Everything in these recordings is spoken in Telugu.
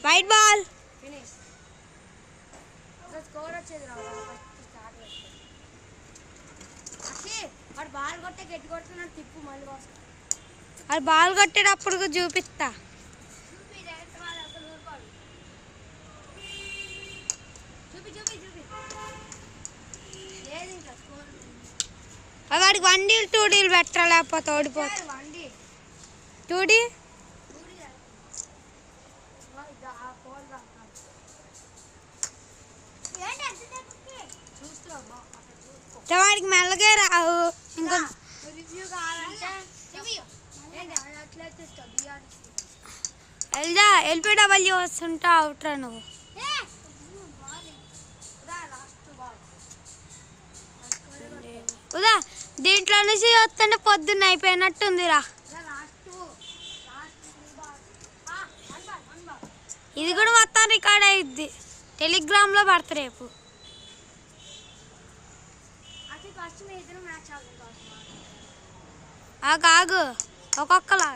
వైట్ బాల్ ఫినిష్ స్కోర్ వచ్చేది రా ఫస్ట్ స్టార్ట్ అక్షి వాడు బాల్ కొట్టే గట్టి కొడుతున్నాడు తిప్పు మళ్ళీ వస్తా అది బాల్ కొట్టేటప్పుడు చూపిస్తా చూపి డైరెక్ట్ వాళ్ళు అసలు ఊరుకోడు చూపి చూపి చూపి లేదు ఇంకా స్కోర్ వాడికి 1 డీల్ 2 డీల్ పెట్టరా లేకపోతే ఓడిపోతా 1 డీ 2 డీ వాడికి మెల్లగే రావు ఇంకా రివ్యూ కావాలంటే వెళ్దా LPW వస్తుంటా అవుట్రా నువ్వు ఉదా దీంట్లో నుంచి వస్తుంటే పొద్దున్న అయిపోయినట్టుందిరా ఇది కూడా మొత్తం రికార్డ్ అయ్యిద్ది టెలిగ్రామ్లో పడతా రేపు కాగు ఒక్కొక్కలా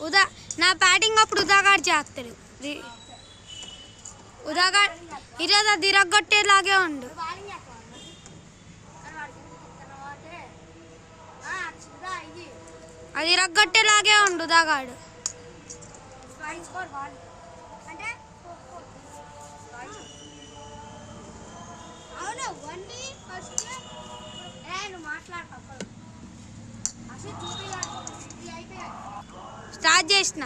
ఉదా నా బ్యాటింగ్ అప్పుడు ఉదాగాడు చేస్తాడు ఉదాగాడు ఈరోజు అది ఇరగొట్టేలాగే ఉండు అది ఇరగొట్టేలాగే ఉండు ఉదాగాడు స్టార్ట్ చేసిన